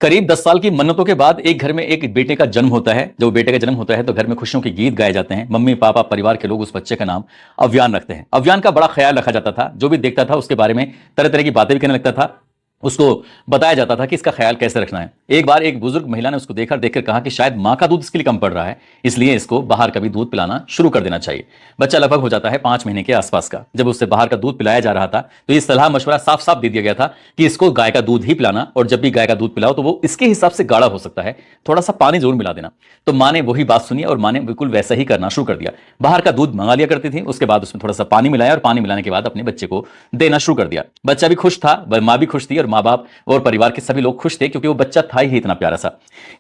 करीब 10 साल की मन्नतों के बाद एक घर में एक बेटे का जन्म होता है। जब बेटे का जन्म होता है तो घर में खुशियों के गीत गाए जाते हैं। मम्मी पापा परिवार के लोग उस बच्चे का नाम अव्यान रखते हैं। अव्यान का बड़ा ख्याल रखा जाता था। जो भी देखता था उसके बारे में तरह तरह की बातें भी कहने लगता था। उसको बताया जाता था कि इसका ख्याल कैसे रखना है। एक बार एक बुजुर्ग महिला ने उसको देखकर कहा कि शायद मां का दूध इसके लिए कम पड़ रहा है, इसलिए इसको बाहर का भी दूध पिलाना शुरू कर देना चाहिए। बच्चा लगभग हो जाता है 5 महीने के आसपास का। जब उससे बाहर का दूध पिलाया जा रहा था तो ये सलाह मशवरा साफ साफ दे दिया गया था कि इसको गाय का दूध ही पिलाना, और जब भी गाय का दूध पिलाओ तो वो इसके हिसाब से गाढ़ा हो सकता है, थोड़ा सा पानी जरूर मिला देना। तो मां ने वही बात सुनी और मां ने बिल्कुल वैसा ही करना शुरू कर दिया। बाहर का दूध मंगा लिया करती थी, उसके बाद उसमें थोड़ा सा पानी मिलाया और पानी मिलाने के बाद अपने बच्चे को देना शुरू कर दिया। बच्चा भी खुश था, मां भी खुश थी और मां बाप और परिवार के सभी लोग खुश थे, क्योंकि वो बच्चा था ही इतना प्यारा सा।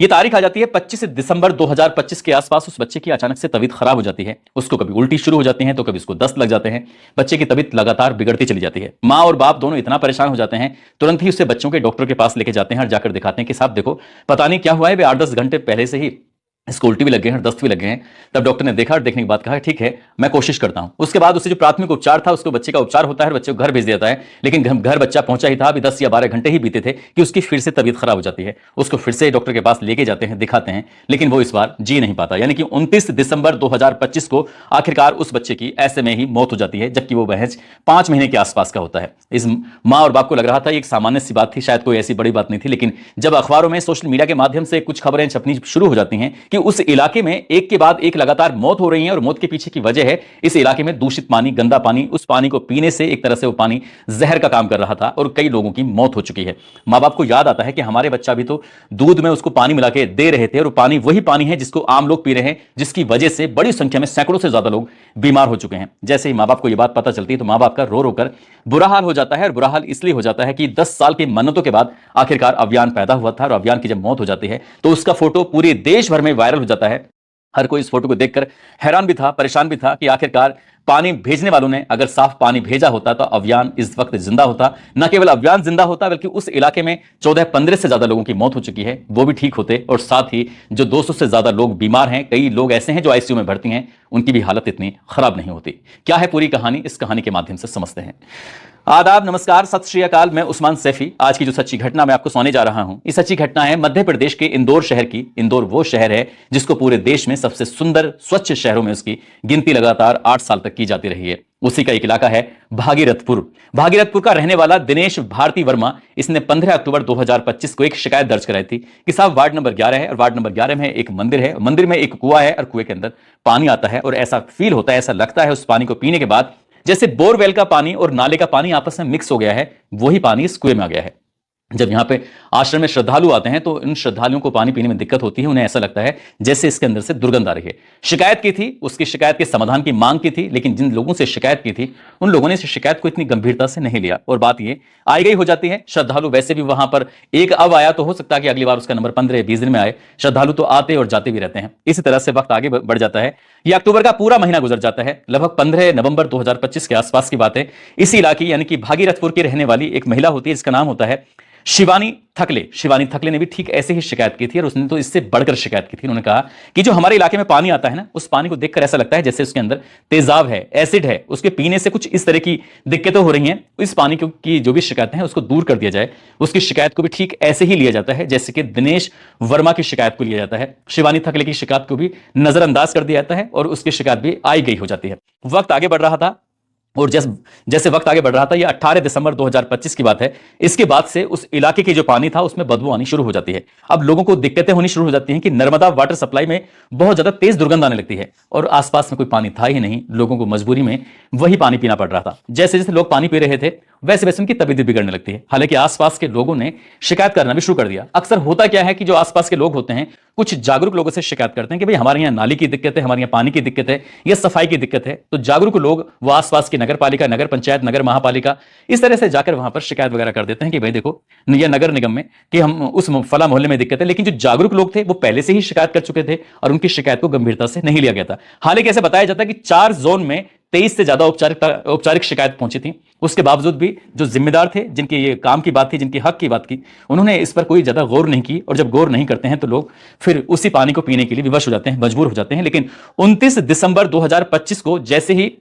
ये तारीख आ जाती है 25 दिसंबर 2025 के आसपास। उस बच्चे की अचानक से तबीयत खराब हो जाती है। उसको कभी उल्टी शुरू हो जाती है तो कभी उसको दस्त लग जाते हैं। बच्चे की तबीयत लगातार बिगड़ती चली जाती है। मां और बाप दोनों इतना परेशान हो जाते हैं, तुरंत ही उससे बच्चों के डॉक्टर के पास लेके जाते हैं और जाकर दिखाते हैं कि साहब देखो, पता नहीं क्या हुआ है, वे 8-10 घंटे पहले से ही इसको उल्टी भी लग गए हैं और दस्त भी लग गए हैं। तब डॉक्टर ने देखा और देखने के बाद कहा ठीक है, मैं कोशिश करता हूं। उसके बाद उससे जो प्राथमिक उपचार था, उसको बच्चे का उपचार होता है और बच्चे को घर भेज दिया है। लेकिन घर बच्चा पहुंचा ही था, अभी 10 या 12 घंटे ही बीते थे कि उसकी फिर से तबीयत खराब हो जाती है। उसको फिर से डॉक्टर के पास लेके जाते हैं, दिखाते हैं, लेकिन वो इस बार जी नहीं पाता। यानी कि 29 दिसंबर 2025 को आखिरकार उस बच्चे की ऐसे में ही मौत हो जाती है, जबकि वो महज 5 महीने के आसपास का होता है। इस मां और बाप को लग रहा था एक सामान्य सी बात थी, शायद कोई ऐसी बड़ी बात नहीं थी। लेकिन जब अखबारों में, सोशल मीडिया के माध्यम से कुछ खबरें छपनी शुरू हो जाती हैं कि उस इलाके में एक के बाद एक लगातार मौत हो रही है और मौत के पीछे की वजह है इस इलाके में दूषित पानी, गंदा पानी। उस पानी को पीने से एक तरह से वो पानी जहर का काम कर रहा था और कई लोगों की मौत हो चुकी है। मां बाप को याद आता है कि हमारे बच्चा भी तो दूध में उसको पानी मिला के दे रहे थे और पानी वही पानी है जिसको आम लोग पी रहे हैं, जिसकी वजह से बड़ी संख्या में सैकड़ों से ज्यादा लोग बीमार हो चुके हैं। जैसे ही मां बाप को यह बात पता चलती है तो मां बाप का रो रो कर बुरा हाल हो जाता है। और बुरा हाल इसलिए हो जाता है कि 10 साल की मन्नतों के बाद आखिरकार अव्यान पैदा हुआ था और अव्यान की जब मौत हो जाती है तो उसका फोटो पूरे देश भर में वायरल हो जाता है। हर कोई इस फोटो को देखकर हैरान भी था, परेशान भी था कि आखिरकार पानी भेजने वालों ने अगर साफ पानी भेजा होता तो अव्यान इस वक्त जिंदा होता। न केवल अव्यान जिंदा होता बल्कि उस इलाके में 14-15 से ज्यादा लोगों की मौत हो चुकी है, वो भी ठीक होते। और साथ ही जो 200 से ज्यादा लोग बीमार हैं, कई लोग ऐसे हैं जो आईसीयू में भर्ती हैं, उनकी भी हालत इतनी खराब नहीं होती। क्या है पूरी कहानी, इस कहानी के माध्यम से समझते हैं। आदाब, नमस्कार, सत श्री अकाल। मैं उस्मान सैफी। आज की जो सच्ची घटना मैं आपको सुनाने जा रहा हूं, ये सच्ची घटना है मध्य प्रदेश के इंदौर शहर की। इंदौर वो शहर है जिसको पूरे देश में सबसे सुंदर स्वच्छ शहरों में उसकी गिनती लगातार 8 साल तक की जाती रही है। उसी का एक इलाका है भागीरथपुर। भागीरथपुर का रहने वाला दिनेश भारती वर्मा, इसने 15 अक्टूबर 2025 को एक शिकायत दर्ज कराई थी कि साहब वार्ड नंबर 11 है और वार्ड नंबर 11 में एक मंदिर है, मंदिर में एक कुआं है और कुएं के अंदर पानी आता है और ऐसा फील होता है, ऐसा लगता है उस पानी को पीने के बाद जैसे बोरवेल का पानी और नाले का पानी आपस में मिक्स हो गया है, वही पानी इस कुएं में आ गया है। जब यहाँ पे आश्रम में श्रद्धालु आते हैं तो इन श्रद्धालुओं को पानी पीने में दिक्कत होती है, उन्हें ऐसा लगता है जैसे इसके अंदर से दुर्गंध आ रही है। शिकायत की थी, उसकी शिकायत के समाधान की मांग की थी, लेकिन जिन लोगों से शिकायत की थी उन लोगों ने इस शिकायत को इतनी गंभीरता से नहीं लिया और बात ये आई गई हो जाती है। श्रद्धालु वैसे भी वहां पर एक अब आया तो हो सकता है कि अगली बार उसका नंबर 15 या 20 दिन में आए। श्रद्धालु तो आते और जाते भी रहते हैं। इसी तरह से वक्त आगे बढ़ जाता है। यह अक्टूबर का पूरा महीना गुजर जाता है। लगभग 15 नवंबर 2025 के आसपास की बात है। इसी इलाके यानी कि भागीरथपुर की रहने वाली एक महिला होती है जिसका नाम होता है शिवानी थकले। शिवानी थकले ने भी ठीक ऐसे ही शिकायत की थी और उसने तो इससे बढ़कर शिकायत की थी। उन्होंने कहा कि जो हमारे इलाके में पानी आता है ना, उस पानी को देखकर ऐसा लगता है जैसे उसके अंदर तेजाब है, एसिड है, उसके पीने से कुछ इस तरह की दिक्कतें हो रही हैं। इस पानी की जो भी शिकायतें हैं उसको दूर कर दिया जाए। उसकी शिकायत को भी ठीक ऐसे ही लिया जाता है जैसे कि दिनेश वर्मा की शिकायत को लिया जाता है। शिवानी थकले की शिकायत को भी नजरअंदाज कर दिया जाता है और उसकी शिकायत भी आई गई हो जाती है। वक्त आगे बढ़ रहा था और जैसे वक्त आगे बढ़ रहा था, यह 18 दिसंबर 2025 की बात है। इसके बाद से उस इलाके की जो पानी था उसमें बदबू आनी शुरू हो जाती है। अब लोगों को दिक्कतें होनी शुरू हो जाती हैं कि नर्मदा वाटर सप्लाई में बहुत ज्यादा तेज दुर्गंध आने लगती है और आसपास में कोई पानी था ही नहीं। लोगों को मजबूरी में वही पानी पीना पड़ रहा था। जैसे जैसे लोग पानी पी रहे थे वैसे वैसे उनकी तबीयत बिगड़ने लगती है। हालांकि आसपास के लोगों ने शिकायत करना भी शुरू कर दिया। अक्सर होता क्या है कि जो आसपास के लोग होते हैं कुछ जागरूक लोगों से शिकायत करते हैं कि भाई हमारे यहाँ नाली की दिक्कत है, हमारे यहाँ पानी की दिक्कत है या सफाई की दिक्कत है। तो जागरूक लोग वो आसपास की नगर पालिका, नगर पंचायत, नगर महापालिका इस तरह से जाकर वहां पर शिकायत वगैरह कर देते हैं कि भाई देखो यह नगर निगम में कि हम उस फला मोहल्ले में दिक्कत है। लेकिन जो जागरूक लोग थे वो पहले से ही शिकायत कर चुके थे और उनकी शिकायत को गंभीरता से नहीं लिया गया था। हालांकि ऐसे बताया जाता है कि 4 जोन में 23 से ज्यादा औपचारिक शिकायत पहुंची थी। उसके बावजूद भी जो जिम्मेदार थे, जिनके ये काम की बात थी, जिनकी हक की बात की, उन्होंने इस पर कोई ज्यादा गौर नहीं की। और जब गौर नहीं करते हैं तो लोग फिर उसी पानी को पीने के लिए विवश हो जाते हैं, मजबूर हो जाते हैं। लेकिन 29 दिसंबर 2025 को जैसे ही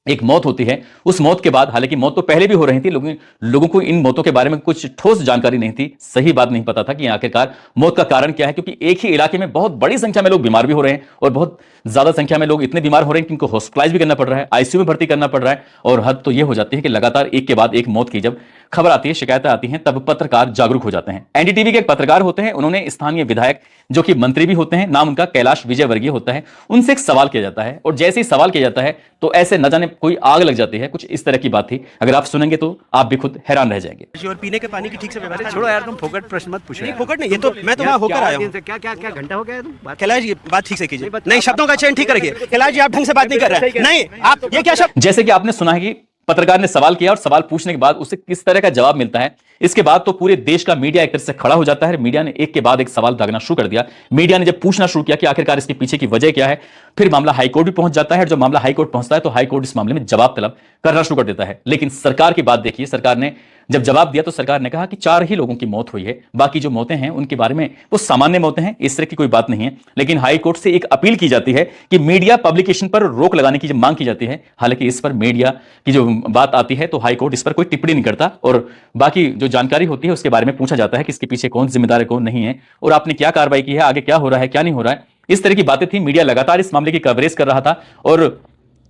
एक मौत होती है, उस मौत के बाद, हालांकि मौत तो पहले भी हो रही थी, लोगों को इन मौतों के बारे में कुछ ठोस जानकारी नहीं थी, सही बात नहीं पता था कि आखिरकार मौत का कारण क्या है, क्योंकि एक ही इलाके में बहुत बड़ी संख्या में लोग बीमार भी हो रहे हैं और बहुत ज्यादा संख्या में लोग इतने बीमार हो रहे हैं कि उनको हॉस्पिटलाइज भी करना पड़ रहा है, आईसीयू में भर्ती करना पड़ रहा है। और हद तो यह हो जाती है कि लगातार एक के बाद एक मौत की जब खबर आती है, शिकायतें आती हैं, तब पत्रकार जागरूक हो जाते हैं। एनडीटीवी के एक पत्रकार होते हैं, उन्होंने स्थानीय विधायक जो कि मंत्री भी होते हैं, नाम उनका कैलाश विजयवर्गीय होता है, उनसे एक सवाल किया जाता है और जैसे ही सवाल किया जाता है तो ऐसे न जाने कोई आग लग जाती है, कुछ इस तरह की बात थी। अगर आप सुनेंगे तो आप भी खुद हैरान रह जाएंगे। और पीने के पानी की ठीक से व्यवस्था छोड़ो यार, तुम फोकट प्रश्न मत पूछो। नहीं, फोकट नहीं, ये तो मैं तो वहाँ होकर आया हूँ। क्या क्या क्या घंटा हो गया तुम बात? कैलाश जी बात ठीक से कीजिए, नहीं शब्दों का चयन ठीक रखिए। कैलाश जी आप ढंग से बात नहीं कर रहे हैं। नहीं, आप ये क्या शब्द? जैसे कि आपने सुना है कि पत्रकार ने सवाल किया और सवाल पूछने के बाद उसे किस तरह का जवाब मिलता है, इसके बाद तो पूरे देश का मीडिया एक तरह से खड़ा हो जाता है। मीडिया ने एक के बाद एक सवाल दागना शुरू कर दिया। मीडिया ने जब पूछना शुरू किया कि आखिरकार इसके पीछे की वजह क्या है, फिर मामला हाईकोर्ट भी पहुंच जाता है। जब मामला हाईकोर्ट पहुंचता है तो हाईकोर्ट इस मामले में जवाब तलब करना शुरू कर देता है। लेकिन सरकार की बात देखिए, सरकार ने जब जवाब दिया तो सरकार ने कहा कि 4 ही लोगों की मौत हुई है, बाकी जो मौतें हैं उनके बारे में वो सामान्य मौतें हैं, इस तरह की कोई बात नहीं है। लेकिन हाई कोर्ट से एक अपील की जाती है कि मीडिया पब्लिकेशन पर रोक लगाने की जब मांग की जाती है, हालांकि इस पर मीडिया की जो बात आती है तो हाई कोर्ट इस पर कोई टिप्पणी नहीं करता और बाकी जो जानकारी होती है उसके बारे में पूछा जाता है कि इसके पीछे कौन जिम्मेदार है, कौन नहीं है, और आपने क्या कार्रवाई की है, आगे क्या हो रहा है, क्या नहीं हो रहा है। इस तरह की बातें थी। मीडिया लगातार इस मामले की कवरेज कर रहा था और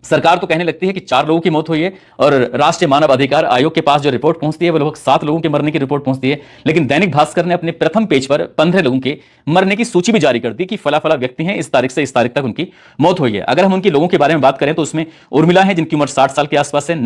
सरकार तो कहने लगती है कि 4 लोगों की मौत हुई है और राष्ट्रीय मानव अधिकार आयोग के पास जो रिपोर्ट पहुंचती है वो लगभग 7 लोगों के मरने की रिपोर्ट पहुंचती है। लेकिन दैनिक भास्कर ने अपने प्रथम पेज पर 15 लोगों के मरने की सूची भी जारी कर दी कि फला फला व्यक्ति हैं, इस तारीख से इस तारीख तक उनकी मौत हुई है। अगर हम उनके लोगों के बारे में बात करें तो उसमें उर्मिला है जिनकी उम्र 60 साल के आसपास है,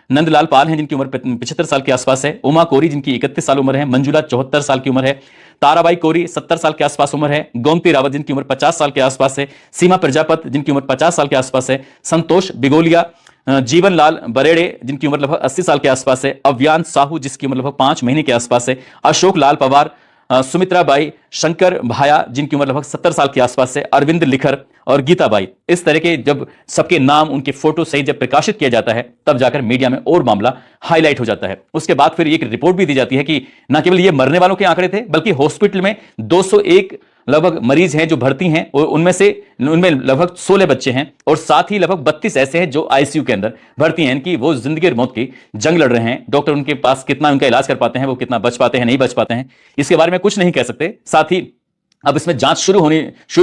नंदलाल पाल हैं जिनकी उम्र 75 साल के आसपास है, उमा कोरी जिनकी 31 साल उम्र है, मंजुला 74 साल की उम्र है, ताराबाई कोरी 70 साल के आसपास उम्र है, गोमती रावत जिनकी उम्र 50 साल के आसपास है, सीमा प्रजापत जिनकी उम्र 50 साल के आसपास है, संतोष बिगोलिया, जीवन लाल बरेड़े जिनकी उम्र लगभग 80 साल के आसपास है, अव्यान साहू जिसकी उम्र लगभग 5 महीने के आसपास है, अशोक लाल पवार, सुमित्रा बाई, शंकर भाया जिनकी उम्र लगभग 70 साल के आसपास है, अरविंद लिखर और गीता बाई। इस तरह के जब सबके नाम उनके फोटो सहित जब प्रकाशित किया जाता है तब जाकर मीडिया में और मामला हाईलाइट हो जाता है। उसके बाद फिर एक रिपोर्ट भी दी जाती है कि न केवल ये मरने वालों के आंकड़े थे बल्कि हॉस्पिटल में 201 लगभग मरीज हैं जो भर्ती हैं और उनमें लगभग 16 बच्चे हैं और साथ ही लगभग 32 ऐसे हैं जो आईसीयू के अंदर भर्ती हैं, कि वो जिंदगी और मौत की जंग लड़ रहे हैं। डॉक्टर उनके पास कितना उनका इलाज कर पाते हैं, वो कितना बच पाते हैं, नहीं बच पाते हैं, इसके बारे में कुछ नहीं कह सकते। साथ ही अब इसमें जांच शुरू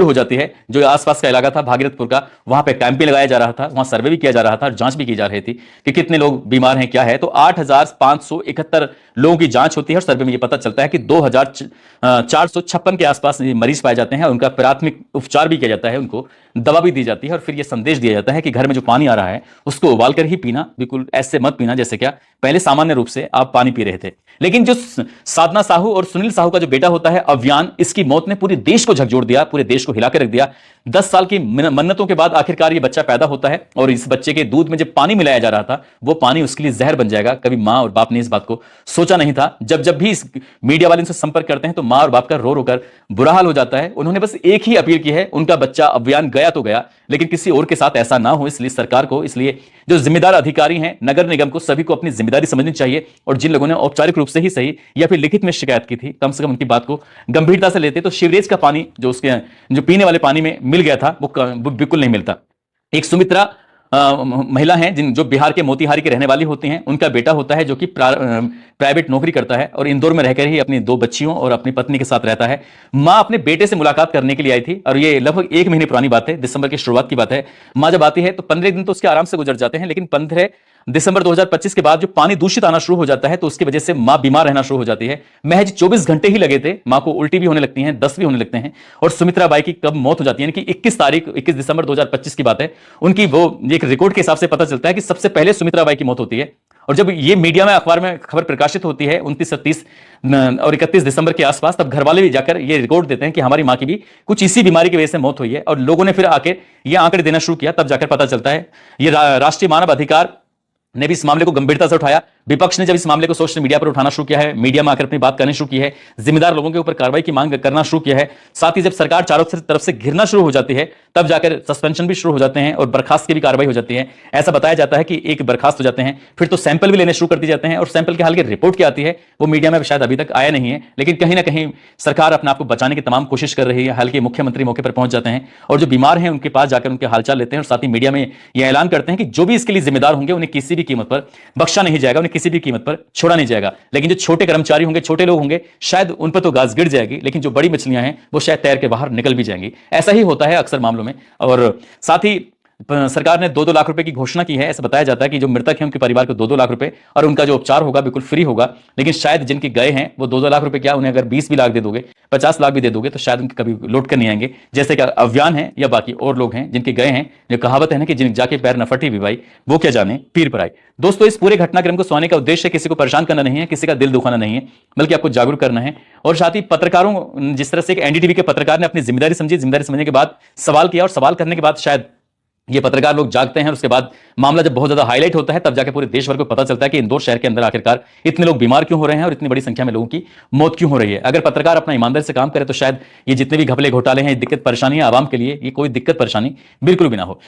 हो जाती है। जो आसपास का इलाका था भागीरथपुर का, वहां पे कैंप भी लगाया जा रहा था, वहां सर्वे भी किया जा रहा था, जांच भी की जा रही थी कि कितने लोग बीमार हैं, क्या है। तो 8,571 लोगों की जांच होती है और सर्वे में यह पता चलता है कि 2,456 के आसपास मरीज पाए जाते हैं और उनका प्राथमिक उपचार भी किया जाता है, उनको दवा भी दी जाती है और फिर यह संदेश दिया जाता है कि घर में जो पानी आ रहा है उसको उबाल कर ही पीना, बिल्कुल ऐसे मत पीना जैसे क्या पहले सामान्य रूप से आप पानी पी रहे थे। लेकिन जो साधना साहू और सुनील साहू का जो बेटा होता है अव्यान, इसकी मौत ने पूरे देश को झकझोर दिया, पूरे देश को हिला के रख दिया। 10 साल की मन्नतों के बाद आखिरकार ये बच्चा पैदा होता है और इस बच्चे के दूध में जब पानी मिलाया जा रहा था वो पानी उसके लिए जहर बन जाएगा। कभी मां और बाप ने इस बात को सोचा नहीं था। जब भी इस मीडिया वाले इनसे संपर्क करते हैं तो मां और बाप का रो रो कर बुरा हाल हो जाता है। उन्होंने बस एक ही अपील की है, उनका बच्चा अव्यान गया तो गया लेकिन किसी और के साथ ऐसा ना हो। इसलिए सरकार को, इसलिए जो जिम्मेदार अधिकारी हैं नगर निगम को, सभी को अपनी जिम्मेदारी समझनी चाहिए और जिन लोगों ने औपचारिक रूप से ही सही या फिर लिखित में शिकायत की थी, कम से कम उनकी बात को गंभीरता से लेते। तो सीवरेज का पानी जो उसके जो पीने वाले पानी में मिल गया था वो बिल्कुल नहीं मिलता। एक सुमित्रा महिला हैं जो बिहार के मोतिहारी के रहने वाली होती हैं, उनका बेटा होता है जो कि प्राइवेट नौकरी करता है और इंदौर में रहकर ही अपनी 2 बच्चियों और अपनी पत्नी के साथ रहता है। मां अपने बेटे से मुलाकात करने के लिए आई थी और ये लगभग 1 महीने पुरानी बात है, दिसंबर की शुरुआत की बात है। मां जब आती है तो 15 दिन तो उसके आराम से गुजर जाते हैं, लेकिन 15 दिसंबर 2025 के बाद जो पानी दूषित आना शुरू हो जाता है तो उसकी वजह से मां बीमार रहना शुरू हो जाती है। महज 24 घंटे ही लगे थे, मां को उल्टी भी होने लगती हैं, दस्त भी होने लगते हैं और सुमित्रा बाई की कब मौत हो जाती है कि 21 दिसंबर 2025 की बात है। उनकी वो एक रिकॉर्ड के हिसाब से पता चलता है कि सबसे पहले सुमित्रा बाई की मौत होती है और जब ये मीडिया में, अखबार में खबर प्रकाशित होती है 29, 30 और 31 दिसंबर के आसपास, तब घर वाले भी जाकर ये रिकॉर्ड देते हैं कि हमारी मां की भी कुछ इसी बीमारी की वजह से मौत हुई है और लोगों ने फिर आके ये आंकड़े देना शुरू किया। तब जाकर पता चलता है ये राष्ट्रीय मानव अधिकार ने भी इस मामले को गंभीरता से उठाया। विपक्ष ने जब इस मामले को सोशल मीडिया पर उठाना शुरू किया है, मीडिया में आकर अपनी बात करनी शुरू की है, जिम्मेदार लोगों के ऊपर कार्रवाई की मांग करना शुरू किया है, साथ ही जब सरकार चारों तरफ से घिरना शुरू हो जाती है तब जाकर सस्पेंशन भी शुरू हो जाते हैं और बर्खास्त की भी कार्रवाई हो जाती है। ऐसा बताया जाता है कि एक बर्खास्त हो जाते हैं, फिर तो सैंपल भी लेने शुरू कर दिए जाते हैं और सैंपल के हाल की रिपोर्ट क्या आती है वो मीडिया में शायद अभी तक आया नहीं है, लेकिन कहीं ना कहीं सरकार अपने आप को बचाने की तमाम कोशिश कर रही है। हालांकि मुख्यमंत्री मौके पर पहुंच जाते हैं और जो बीमार हैं उनके पास जाकर उनके हालचाल लेते हैं और साथ ही मीडिया में यह ऐलान करते हैं कि जो भी इसके लिए जिम्मेदार होंगे उन्हें किसी भी कीमत पर बख्शा नहीं जाएगा, उन्हें किसी भी कीमत पर छोड़ा नहीं जाएगा। लेकिन जो छोटे कर्मचारी होंगे, छोटे लोग होंगे, शायद उन पर तो गाज गिर जाएगी, लेकिन जो बड़ी मछलियां हैं वो शायद तैर के बाहर निकल भी जाएंगी। ऐसा ही होता है अक्सर मामलों में। और साथ ही सरकार ने 2-2 लाख रुपए की घोषणा की है। ऐसा बताया जाता है कि जो मृतक हैं उनके परिवार को 2-2 लाख रुपए और उनका जो उपचार होगा बिल्कुल फ्री होगा। लेकिन शायद जिनके गए हैं वो 2-2 लाख रुपए क्या, उन्हें अगर 20 भी लाख दे दोगे, 50 लाख भी दे दोगे तो शायद उनके कभी लौट कर नहीं आएंगे। जैसे कि अव्यान है या बाकी और लोग हैं जिनके गए हैं। जो कहावत है ना कि जिन जाके पैर न फटी भी भाई, वो क्या जाने पीर पर आई। दोस्तों, इस पूरे घटनाक्रम को सुनाने का उद्देश्य किसी को परेशान करना नहीं है, किसी का दिल दुखाना नहीं है, बल्कि आपको जागरूक करना है। और साथ ही पत्रकारों, जिस तरह से एक एनडीटीवी के पत्रकार ने अपनी जिम्मेदारी समझी, जिम्मेदारी समझने के बाद सवाल किया और सवाल करने के बाद शायद ये पत्रकार लोग जागते हैं और उसके बाद मामला जब बहुत ज्यादा हाईलाइट होता है तब जाके पूरे देश भर को पता चलता है कि इंदौर शहर के अंदर आखिरकार इतने लोग बीमार क्यों हो रहे हैं और इतनी बड़ी संख्या में लोगों की मौत क्यों हो रही है। अगर पत्रकार अपना ईमानदारी से काम करे तो शायद ये जितने भी घपले घोटाले हैं, दिक्कत परेशानी है आवाम के लिए, ये कोई दिक्कत परेशानी बिल्कुल भी ना हो।